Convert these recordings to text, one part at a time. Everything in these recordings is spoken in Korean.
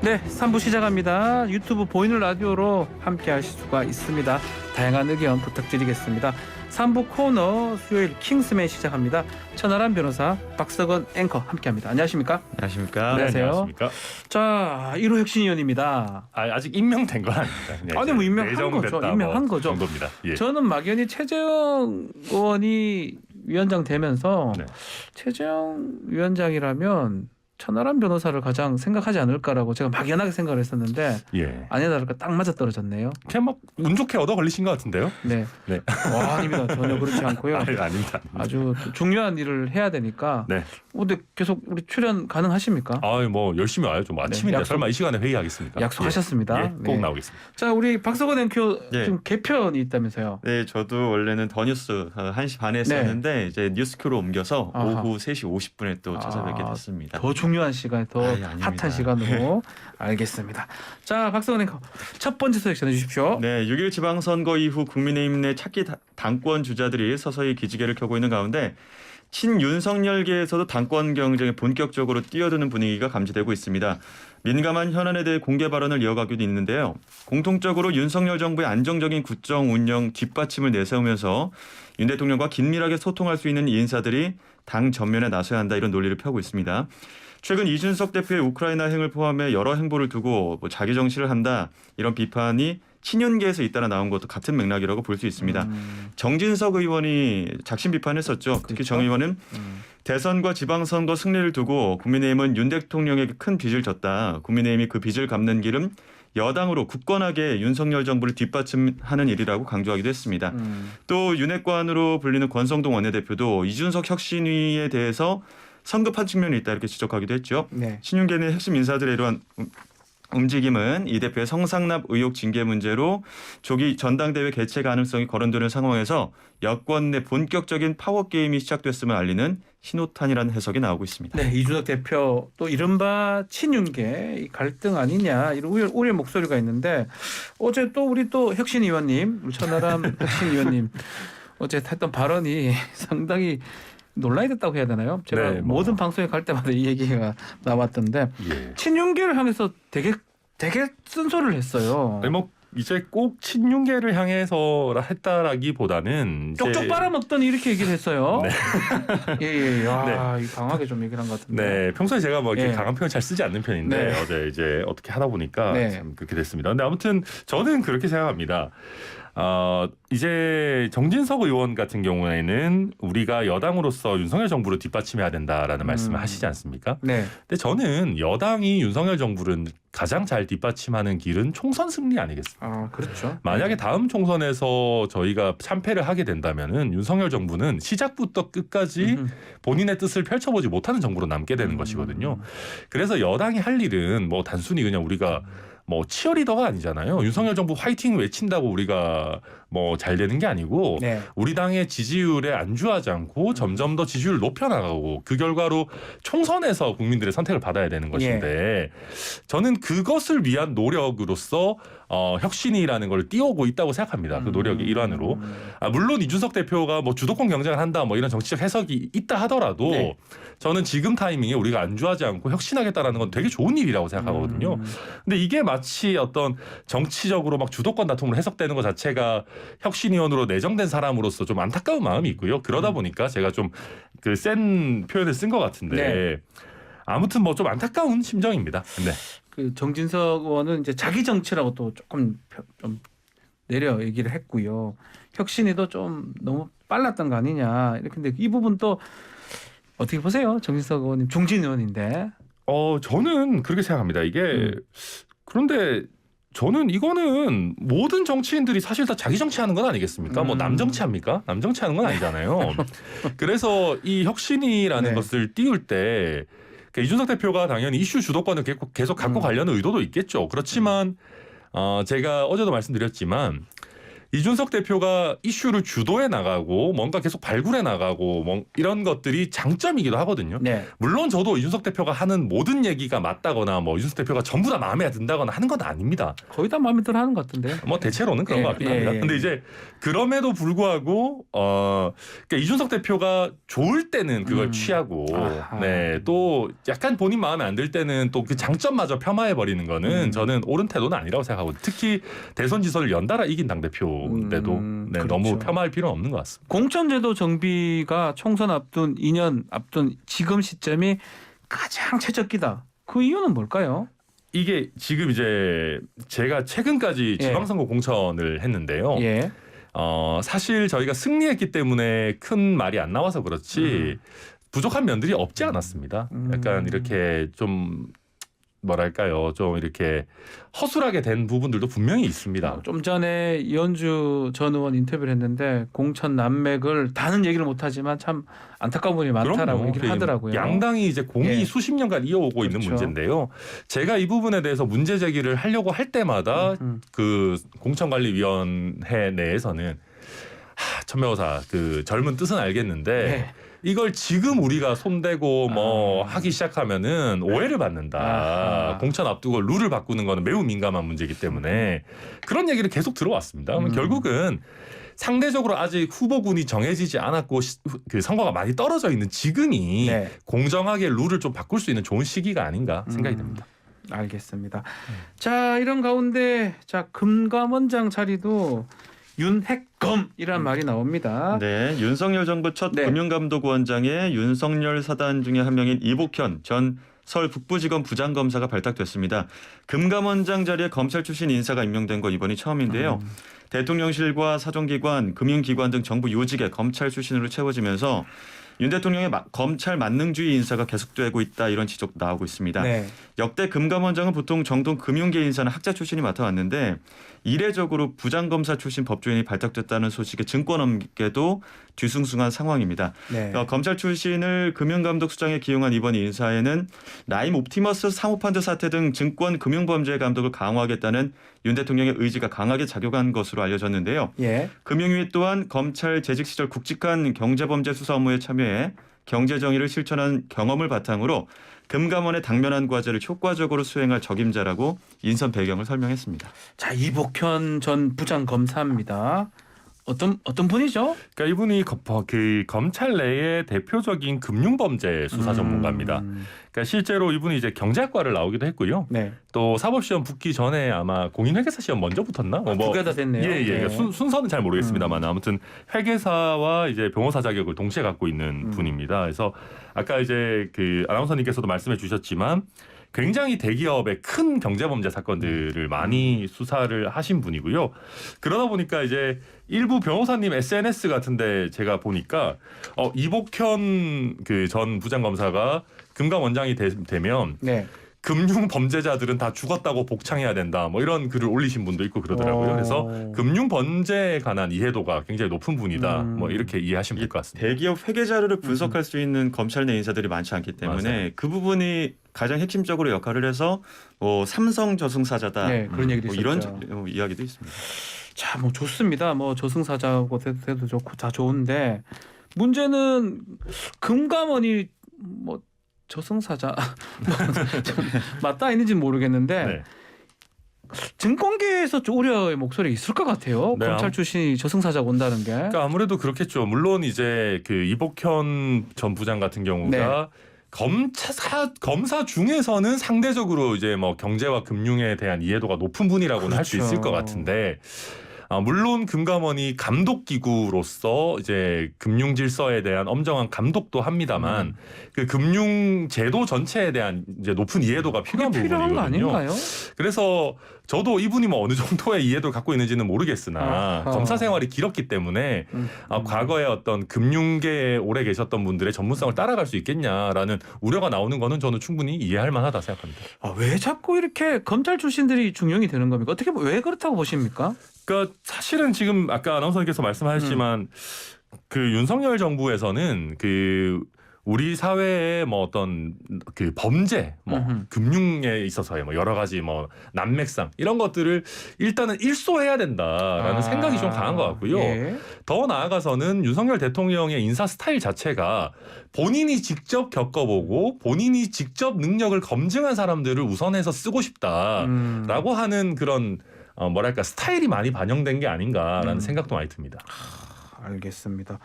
네, 3부 시작합니다. 유튜브 보이는 라디오로 함께 하실 수가 있습니다. 다양한 의견 부탁드리겠습니다. 3부 코너 수요일 킹스맨 시작합니다. 천하람 변호사, 박석원 앵커 함께합니다. 안녕하십니까? 안녕하십니까? 안녕하세요. 네, 안녕하십니까? 자, 1호 혁신위원입니다. 아직 임명된 건 아닙니다. 네, 아니 뭐 임명한 내정됐다 거죠. 임명한 뭐 거죠. 정도입니다. 예. 저는 막연히 최재형 의원이 위원장 되면서 네. 최재형 위원장이라면 천하람 변호사를 가장 생각하지 않을까라고 제가 막연하게 생각을 했었는데 예. 아니나 다를까 딱 맞아 떨어졌네요. 그냥 막 운 좋게 얻어 걸리신 것 같은데요? 네. 네. 아닙니다. 전혀 그렇지 않고요. 아닙니다. 아주 중요한 일을 해야 되니까. 네. 근데 계속 우리 출연 가능하십니까? 뭐 열심히 와요. 좀 아침인데 약속- 설마 이 시간에 회의하겠습니까? 약속하셨습니다. 예, 꼭 네. 나오겠습니다. 자, 우리 박석원 앵커 네. 지금 개편이 있다면서요. 네, 저도 원래는 더 뉴스 1시 반에 했었는데 이제 뉴스큐로 옮겨서 아하. 오후 3시 50분에 또 찾아뵙게 됐습니다. 더 중요한 시간, 더 아이, 아닙니다. 핫한 시간으로 알겠습니다. 자, 박석원 앵커 첫 번째 소식 전해주십시오. 네, 6.1 지방선거 이후 국민의힘 내 차기 당권 주자들이 서서히 기지개를 켜고 있는 가운데 친윤석열계에서도 당권 경쟁에 본격적으로 뛰어드는 분위기가 감지되고 있습니다. 민감한 현안에 대해 공개 발언을 이어가기도 있는데요. 공통적으로 윤석열 정부의 안정적인 국정 운영 뒷받침을 내세우면서 윤 대통령과 긴밀하게 소통할 수 있는 인사들이 당 전면에 나서야 한다 이런 논리를 펴고 있습니다. 최근 이준석 대표의 우크라이나 행을 포함해 여러 행보를 두고 자기 정치를 한다 이런 비판이 친윤계에서 잇따라 나온 것도 같은 맥락이라고 볼 수 있습니다. 정진석 의원이 작심 비판했었죠. 특히 정 의원은 대선과 지방선거 승리를 두고 국민의힘은 윤 대통령에게 큰 빚을 졌다. 국민의힘이 그 빚을 갚는 길은 여당으로 굳건하게 윤석열 정부를 뒷받침하는 일이라고 강조하기도 했습니다. 또 윤핵관으로 불리는 권성동 원내대표도 이준석 혁신위에 대해서 성급한 측면이 있다 이렇게 지적하기도 했죠. 네. 신윤계 내 핵심 인사들의 이러한 움직임은 이 대표의 성상납 의혹 징계 문제로 조기 전당대회 개최 가능성이 거론되는 상황에서 여권 내 본격적인 파워게임이 시작됐음을 알리는 신호탄이라는 해석이 나오고 있습니다. 네, 이준석 대표 또 이른바 친윤계 이 갈등 아니냐 이런 우려 목소리가 있는데 어제 또 우리 또 혁신위원님, 우리 천하람 혁신위원님 어제 했던 발언이 상당히 논란이 됐다고 해야 되나요? 제가 네, 모든 방송에 갈 때마다 이 얘기가 나왔던데 예. 친윤계를 향해서 되게 쓴소리를 했어요. 아니, 뭐 이제 꼭 친윤계를 향해서 했다라기보다는 이제 쪽쪽 빨아먹더니 이렇게 얘기를 했어요. 네. 예, 이 강하게 좀 얘기를 한 것 같은데. 네, 평소에 제가 뭐 이렇게 예. 강한 표현 잘 쓰지 않는 편인데 네. 어제 이제 어떻게 하다 보니까 네. 참 그렇게 됐습니다. 근데 아무튼 저는 그렇게 생각합니다. 이제 정진석 의원 같은 경우에는 우리가 여당으로서 윤석열 정부를 뒷받침해야 된다라는 말씀을 하시지 않습니까? 네. 근데 저는 여당이 윤석열 정부를 가장 잘 뒷받침하는 길은 총선 승리 아니겠습니까? 아, 그렇죠. 만약에 다음 총선에서 저희가 참패를 하게 된다면은 윤석열 정부는 시작부터 끝까지 본인의 뜻을 펼쳐보지 못하는 정부로 남게 되는 것이거든요. 그래서 여당이 할 일은 뭐 단순히 그냥 우리가 뭐 치어리더가 아니잖아요. 윤석열 정부 화이팅 외친다고 우리가 뭐 잘 되는 게 아니고 네. 우리 당의 지지율에 안주하지 않고 점점 더 지지율을 높여나가고 그 결과로 총선에서 국민들의 선택을 받아야 되는 것인데 저는 그것을 위한 노력으로서 혁신이라는 걸 띄우고 있다고 생각합니다. 그 노력의 일환으로. 물론 이준석 대표가 뭐 주도권 경쟁을 한다 뭐 이런 정치적 해석이 있다 하더라도 네. 저는 지금 타이밍에 우리가 안주하지 않고 혁신하겠다라는 건 되게 좋은 일이라고 생각하거든요. 근데 이게 마치 어떤 정치적으로 막 주도권 다툼으로 해석되는 것 자체가 혁신위원으로 내정된 사람으로서 좀 안타까운 마음이 있고요. 그러다 보니까 제가 좀 그 센 표현을 쓴 것 같은데 네. 아무튼 뭐 좀 안타까운 심정입니다. 네. 그 정진석 의원은 이제 자기 정치라고 또 조금 좀 내려 얘기를 했고요. 혁신이도 좀 너무 빨랐던 거 아니냐 이렇게. 근데 이 부분 또 어떻게 보세요, 정진석 의원님? 중진 의원인데. 저는 그렇게 생각합니다. 이게 그런데 저는 이거는 모든 정치인들이 사실 다 자기 정치하는 건 아니겠습니까? 뭐 남정치합니까? 남정치하는 건 아니잖아요. 그래서 이 혁신이라는 네. 것을 띄울 때 그러니까 이준석 대표가 당연히 이슈 주도권을 계속 갖고 가려는 의도도 있겠죠. 그렇지만 제가 어제도 말씀드렸지만 이준석 대표가 이슈를 주도해 나가고 뭔가 계속 발굴해 나가고 이런 것들이 장점이기도 하거든요. 네. 물론 저도 이준석 대표가 하는 모든 얘기가 맞다거나 뭐 이준석 대표가 전부 다 마음에 든다거나 하는 건 아닙니다. 거의 다 마음에 들어 하는 것 같은데. 뭐 대체로는 그런 것 같긴 합니다. 근데 이제 그럼에도 불구하고 그러니까 이준석 대표가 좋을 때는 그걸 취하고 아하. 네, 또 약간 본인 마음에 안 들 때는 또 그 장점마저 폄하해 버리는 거는 저는 옳은 태도는 아니라고 생각하고 특히 대선 지선을 연달아 이긴 당대표인데도 네, 그렇죠. 너무 폄하할 필요는 없는 것 같습니다. 공천제도 정비가 총선 앞둔 2년 앞둔 지금 시점이 가장 최적기다. 그 이유는 뭘까요? 이게 지금 이제 제가 최근까지 지방선거 공천을 했는데요. 예. 사실 저희가 승리했기 때문에 큰 말이 안 나와서 그렇지 부족한 면들이 없지 않았습니다. 약간 이렇게 좀 뭐랄까요, 좀 이렇게 허술하게 된 부분들도 분명히 있습니다. 좀 전에 이현주 전 의원 인터뷰를 했는데 공천 난맥을 다는 얘기를 못하지만 참 안타까운 부분이 많다라고 그럼요. 얘기를 하더라고요. 양당이 이제 공이 예. 수십 년간 이어오고 있는 그렇죠. 문제인데요. 제가 이 부분에 대해서 문제 제기를 하려고 할 때마다 그 공천관리위원회 내에서는 천명호사 그 젊은 뜻은 알겠는데 네. 이걸 지금 우리가 손대고 뭐 하기 시작하면은 오해를 받는다. 아하. 공천 앞두고 룰을 바꾸는 거는 매우 민감한 문제이기 때문에 그런 얘기를 계속 들어왔습니다. 그러면 결국은 상대적으로 아직 후보군이 정해지지 않았고 그 선거가 많이 떨어져 있는 지금이 네. 공정하게 룰을 좀 바꿀 수 있는 좋은 시기가 아닌가 생각이 듭니다. 알겠습니다. 자, 이런 가운데 자 금감원장 자리도 윤핵검이란 말이 나옵니다. 네, 윤석열 정부 첫 네. 금융감독원장의 윤석열 사단 중에 한 명인 이복현 전 서울 북부지검 부장검사가 발탁됐습니다. 금감원장 자리에 검찰 출신 인사가 임명된 거 이번이 처음인데요. 대통령실과 사정기관, 금융기관 등 정부 요직에 검찰 출신으로 채워지면서 윤 대통령의 검찰 만능주의 인사가 계속되고 있다 이런 지적도 나오고 있습니다. 네. 역대 금감원장은 보통 정동 금융계 인사는 학자 출신이 맡아왔는데 이례적으로 부장검사 출신 법조인이 발탁됐다는 소식에 증권업계도 뒤숭숭한 상황입니다. 네. 검찰 출신을 금융감독수장에 기용한 이번 인사에는 라임 옵티머스 사모펀드 사태 등 증권 금융범죄 감독을 강화하겠다는 윤 대통령의 의지가 강하게 작용한 것으로 알려졌는데요. 예. 금융위 또한 검찰 재직 시절 굵직한 경제범죄 수사 업무에 참여해 경제정의를 실천한 경험을 바탕으로 금감원의 당면한 과제를 효과적으로 수행할 적임자라고 인선 배경을 설명했습니다. 자, 이복현 전 부장검사입니다. 어떤 분이죠? 그러니까 이분이 그 검찰 내의 대표적인 금융범죄 수사 전문가입니다. 그러니까 실제로 이분이 이제 경제학과를 나오기도 했고요. 네. 또 사법시험 붙기 전에 아마 공인회계사 시험 먼저 붙었나? 두 개 다 됐네요. 예. 네. 그러니까 순서는 잘 모르겠습니다만 아무튼 회계사와 이제 변호사 자격을 동시에 갖고 있는 분입니다. 그래서 아까 이제 그 아나운서님께서도 말씀해 주셨지만 굉장히 대기업의 큰 경제범죄 사건들을 많이 수사를 하신 분이고요. 그러다 보니까 이제 일부 변호사님 SNS 같은데 제가 보니까 이복현 그 전 부장검사가 금감원장이 되면 네. 금융 범죄자들은 다 죽었다고 복창해야 된다. 뭐 이런 글을 올리신 분도 있고 그러더라고요. 그래서 금융 범죄에 관한 이해도가 굉장히 높은 분이다. 뭐 이렇게 이해하시면 될 것 같습니다. 대기업 회계 자료를 분석할 수 있는 검찰 내 인사들이 많지 않기 때문에 맞아요. 그 부분이 가장 핵심적으로 역할을 해서 삼성 저승사자다. 네, 그런 얘기도 이런 있었죠. 이야기도 있습니다. 자, 뭐 좋습니다. 뭐 저승사자고 돼도 좋고 다 좋은데 문제는 금감원이 뭐 저승사자 맞다 아닌지는 모르겠는데 네. 증권계에서 좀 우려의 목소리 있을 것 같아요. 네. 검찰 출신이 저승사자가 온다는 게. 그러니까 아무래도 그렇겠죠. 물론 이제 그 이복현 전 부장 같은 경우가 검사 중에서는 상대적으로 이제 뭐 경제와 금융에 대한 이해도가 높은 분이라고는 할 수 그렇죠. 있을 것 같은데 물론 금감원이 감독 기구로서 이제 금융 질서에 대한 엄정한 감독도 합니다만 그 금융 제도 전체에 대한 이제 높은 이해도가 필요한 필요한 거 부분이거든요. 아닌가요? 그래서 저도 이분이 뭐 어느 정도의 이해도를 갖고 있는지는 모르겠으나 아하. 검사 생활이 길었기 때문에 과거에 어떤 금융계에 오래 계셨던 분들의 전문성을 따라갈 수 있겠냐라는 우려가 나오는 거는 저는 충분히 이해할 만하다 생각합니다. 왜 자꾸 이렇게 검찰 출신들이 중용이 되는 겁니까? 어떻게 왜 그렇다고 보십니까? 그러니까 사실은 지금 아까 아나운서님께서 말씀하셨지만 그 윤석열 정부에서는 그 우리 사회의 뭐 어떤 그 범죄, 뭐 음흠. 금융에 있어서의 뭐 여러 가지 뭐 난맥상 이런 것들을 일단은 일소해야 된다라는 생각이 좀 강한 것 같고요. 예. 더 나아가서는 윤석열 대통령의 인사 스타일 자체가 본인이 직접 겪어보고 본인이 직접 능력을 검증한 사람들을 우선해서 쓰고 싶다라고 하는 그런 뭐랄까 스타일이 많이 반영된 게 아닌가라는 생각도 많이 듭니다. 알겠습니다.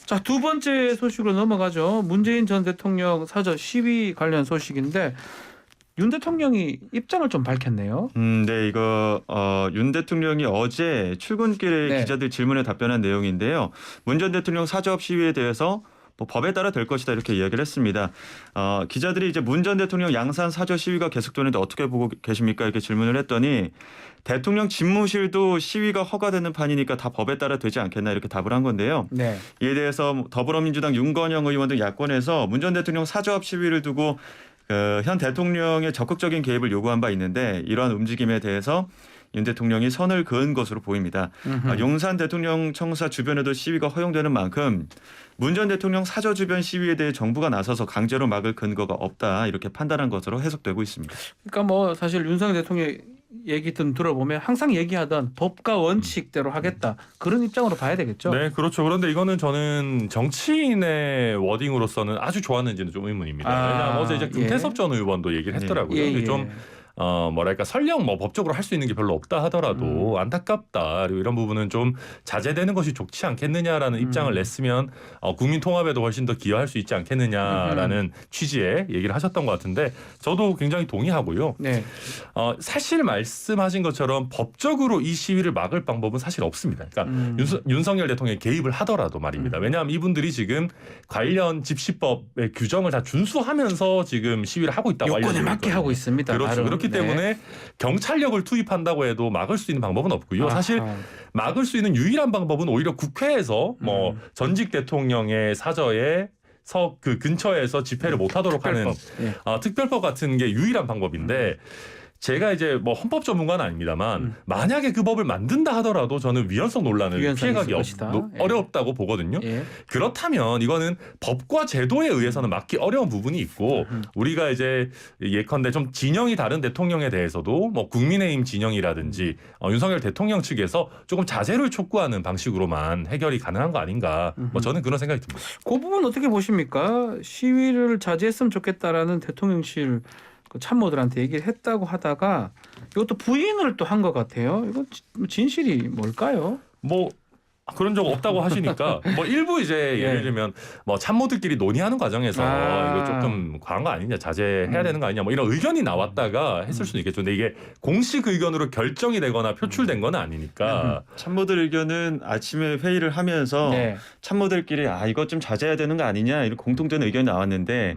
자, 두 번째 소식으로 넘어가죠. 문재인 전 대통령 사저 시위 관련 소식인데 윤 대통령이 입장을 좀 밝혔네요. 네, 이거 윤 대통령이 어제 출근길에 네. 기자들 질문에 답변한 내용인데요. 문 전 대통령 사저업 시위에 대해서 뭐 법에 따라 될 것이다 이렇게 이야기를 했습니다. 기자들이 이제 문 전 대통령 양산 사저 시위가 계속되는데 어떻게 보고 계십니까 이렇게 질문을 했더니 대통령 집무실도 시위가 허가되는 판이니까 다 법에 따라 되지 않겠나 이렇게 답을 한 건데요. 네. 이에 대해서 더불어민주당 윤건영 의원 등 야권에서 문 전 대통령 사저업 시위를 두고 현 대통령의 적극적인 개입을 요구한 바 있는데 이러한 움직임에 대해서 윤 대통령이 선을 그은 것으로 보입니다. 용산 대통령 청사 주변에도 시위가 허용되는 만큼 문 전 대통령 사저 주변 시위에 대해 정부가 나서서 강제로 막을 근거가 없다 이렇게 판단한 것으로 해석되고 있습니다. 그러니까 뭐 사실 윤석열 대통령 얘기 좀 들어보면 항상 얘기하던 법과 원칙대로 하겠다 그런 입장으로 봐야 되겠죠. 네, 그렇죠. 그런데 이거는 저는 정치인의 워딩으로서는 아주 좋았는지는 좀 의문입니다. 왜냐하면 어제 이제 금태섭 전 의원도 얘기를 했더라고요. 예, 근데 예. 좀 뭐랄까 설령 뭐 법적으로 할 수 있는 게 별로 없다 하더라도 안타깝다 그리고 이런 부분은 좀 자제되는 것이 좋지 않겠느냐라는 입장을 냈으면 국민 통합에도 훨씬 더 기여할 수 있지 않겠느냐라는 취지의 얘기를 하셨던 것 같은데 저도 굉장히 동의하고요. 네. 사실 말씀하신 것처럼 법적으로 이 시위를 막을 방법은 사실 없습니다. 그러니까 윤석열 대통령이 개입을 하더라도 말입니다. 왜냐하면 이분들이 지금 관련 집시법의 규정을 다 준수하면서 지금 시위를 하고 있다고 요건에 알려지고 맞게 있거든요. 하고 있습니다. 그렇죠. 나름. 그렇기 네. 때문에 경찰력을 투입한다고 해도 막을 수 있는 방법은 없고요. 사실 아하. 막을 수 있는 유일한 방법은 오히려 국회에서 뭐 전직 대통령의 사저에 그 근처에서 집회를 못하도록 하는 특별법. 예. 특별법 같은 게 유일한 방법인데 제가 이제 뭐 헌법 전문가는 아닙니다만 만약에 그 법을 만든다 하더라도 저는 위헌성 논란을 위헌성이 피해가기 있을 것이다. 예. 어렵다고 보거든요. 예. 그렇다면 이거는 법과 제도에 의해서는 막기 어려운 부분이 있고 우리가 이제 예컨대 좀 진영이 다른 대통령에 대해서도 뭐 국민의힘 진영이라든지 윤석열 대통령 측에서 조금 자제를 촉구하는 방식으로만 해결이 가능한 거 아닌가 뭐 저는 그런 생각이 듭니다. 그 부분 어떻게 보십니까? 시위를 자제했으면 좋겠다라는 대통령실 그 참모들한테 얘기를 했다고 하다가 이것도 부인을 또 한 것 같아요. 이거 진실이 뭘까요? 뭐 그런 적 없다고 하시니까 뭐 일부 이제 예를 들면 뭐 참모들끼리 논의하는 과정에서 이거 조금 과한 거 아니냐 자제해야 되는 거 아니냐 뭐 이런 의견이 나왔다가 했을 수는 있겠죠. 근데 이게 공식 의견으로 결정이 되거나 표출된 건 아니니까 참모들 의견은 아침에 회의를 하면서 네. 참모들끼리 이것 좀 자제해야 되는 거 아니냐 이런 공통된 의견이 나왔는데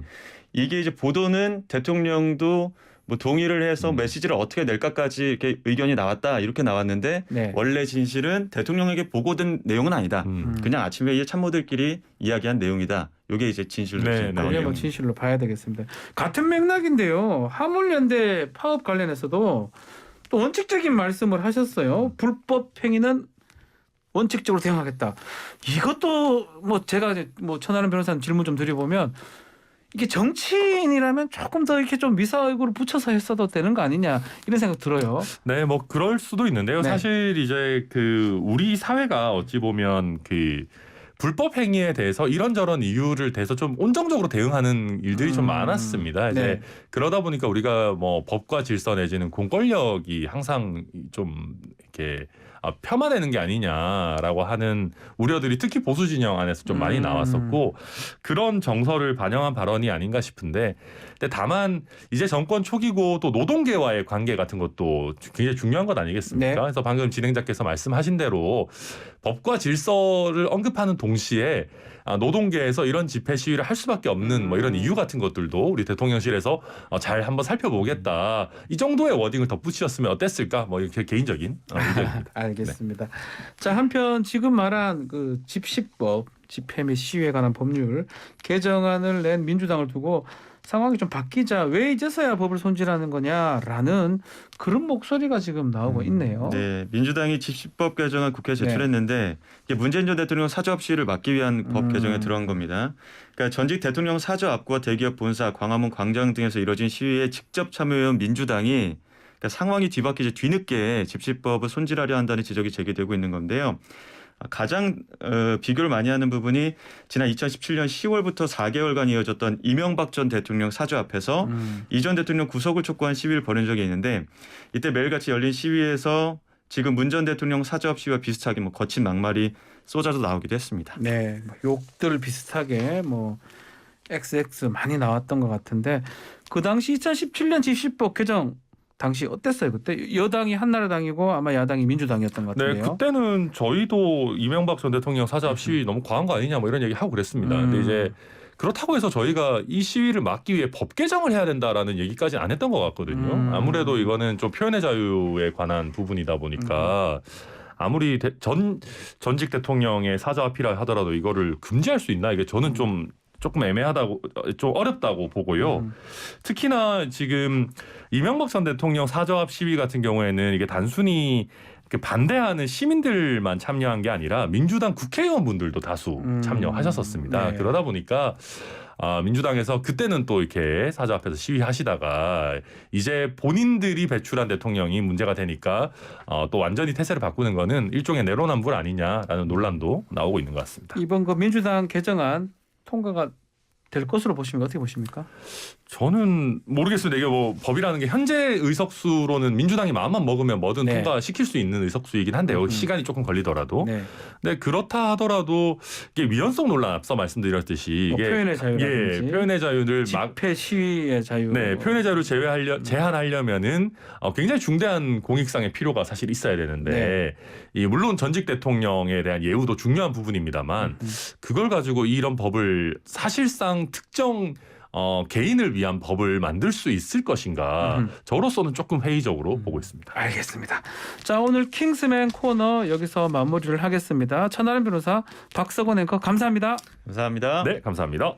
이게 이제 보도는 대통령도 뭐 동의를 해서 메시지를 어떻게 낼까까지 이렇게 의견이 나왔다 이렇게 나왔는데 네. 원래 진실은 대통령에게 보고된 내용은 아니다. 그냥 아침 회의에 참모들끼리 이야기한 내용이다. 이게 이제 진실로 네, 지금 네. 나온 그게 뭐 내용입니다. 진실로 봐야 되겠습니다. 같은 맥락인데요. 하물연대 파업 관련해서도 또 원칙적인 말씀을 하셨어요. 불법 행위는 원칙적으로 대응하겠다. 이것도 뭐 제가 뭐 천하람 변호사님 질문 좀 드려보면 이게 정치인이라면 조금 더 이렇게 좀 미사역으로 붙여서 했어도 되는 거 아니냐 이런 생각 들어요. 네, 뭐 그럴 수도 있는데요. 네. 사실 이제 그 우리 사회가 어찌 보면 그 불법 행위에 대해서 이런저런 이유를 대서 좀 온정적으로 대응하는 일들이 좀 많았습니다. 이제 네. 그러다 보니까 우리가 뭐 법과 질서 내지는 공권력이 항상 좀 이렇게 폄하되는 게 아니냐라고 하는 우려들이 특히 보수 진영 안에서 좀 많이 나왔었고 그런 정서를 반영한 발언이 아닌가 싶은데 근데 다만 이제 정권 초기고 또 노동계와의 관계 같은 것도 굉장히 중요한 것 아니겠습니까? 네. 그래서 방금 진행자께서 말씀하신 대로 법과 질서를 언급하는 동시에 노동계에서 이런 집회 시위를 할 수밖에 없는 뭐 이런 이유 같은 것들도 우리 대통령실에서 잘 한번 살펴보겠다. 이 정도의 워딩을 덧붙이셨으면 어땠을까? 뭐 이렇게 개인적인 의견입니다. 알겠습니다. 자, 한편 지금 말한 그 집시법 집회 및 시위에 관한 법률 개정안을 낸 민주당을 두고 상황이 좀 바뀌자 왜 이제서야 법을 손질하는 거냐라는 그런 목소리가 지금 나오고 있네요. 네, 민주당이 집시법 개정안 국회에 네. 제출했는데 이게 문재인 전 대통령 사저 시위를 막기 위한 법 개정에 들어간 겁니다. 그러니까 전직 대통령 사저 앞과 대기업 본사, 광화문 광장 등에서 이뤄진 시위에 직접 참여해온 민주당이 그러니까 상황이 뒤바뀌자 뒤늦게 집시법을 손질하려 한다는 지적이 제기되고 있는 건데요. 가장 비교를 많이 하는 부분이 지난 2017년 10월부터 4개월간 이어졌던 이명박 전 대통령 사저 앞에서 이 전 대통령 구속을 촉구한 시위를 벌인 적이 있는데 이때 매일같이 열린 시위에서 지금 문 전 대통령 사저 앞 시위와 비슷하게 뭐 거친 막말이 쏟아져 나오기도 했습니다. 네, 뭐 욕들 비슷하게 뭐 XX 많이 나왔던 것 같은데 그 당시 2017년 집시법 개정 당시 어땠어요? 그때 여당이 한나라당이고 아마 야당이 민주당이었던 것 네, 같은데요. 그때는 저희도 이명박 전 대통령 사저 앞 시위 너무 과한 거 아니냐 뭐 이런 얘기 하고 그랬습니다. 근데 이제 그렇다고 해서 저희가 이 시위를 막기 위해 법 개정을 해야 된다라는 얘기까지는 안 했던 것 같거든요. 아무래도 이거는 좀 표현의 자유에 관한 부분이다 보니까 아무리 전직 대통령의 사저 앞이라 하더라도 이거를 금지할 수 있나 이게 저는 조금 애매하다고 좀 어렵다고 보고요. 특히나 지금 이명박 전 대통령 사저 앞 시위 같은 경우에는 이게 단순히 반대하는 시민들만 참여한 게 아니라 민주당 국회의원분들도 다수 참여하셨었습니다. 네. 그러다 보니까 민주당에서 그때는 또 이렇게 사저 앞에서 시위하시다가 이제 본인들이 배출한 대통령이 문제가 되니까 또 완전히 태세를 바꾸는 거는 일종의 내로남불 아니냐라는 논란도 나오고 있는 것 같습니다. 이번 그 민주당 개정안 통과가 될 것으로 보십니까? 어떻게 보십니까? 저는 모르겠습니다. 이게 뭐 법이라는 게 현재 의석수로는 민주당이 마음만 먹으면 뭐든 네. 통과시킬 수 있는 의석수이긴 한데요. 시간이 조금 걸리더라도. 네. 근데 그렇다 하더라도 이게 위헌성 논란 앞서 말씀드렸듯이 뭐 이게 표현의 자유라든지 표현의 자유를 집회 시위의 자유. 네, 표현의 자유를 제한하려면은 굉장히 중대한 공익상의 필요가 사실 있어야 되는데 물론 전직 대통령에 대한 예우도 중요한 부분입니다만 그걸 가지고 이런 법을 사실상 특정 개인을 위한 법을 만들 수 있을 것인가 저로서는 조금 회의적으로 보고 있습니다. 알겠습니다. 자, 오늘 킹스맨 코너 여기서 마무리를 하겠습니다. 천하람 변호사, 박석원 앵커 감사합니다. 감사합니다. 네, 감사합니다.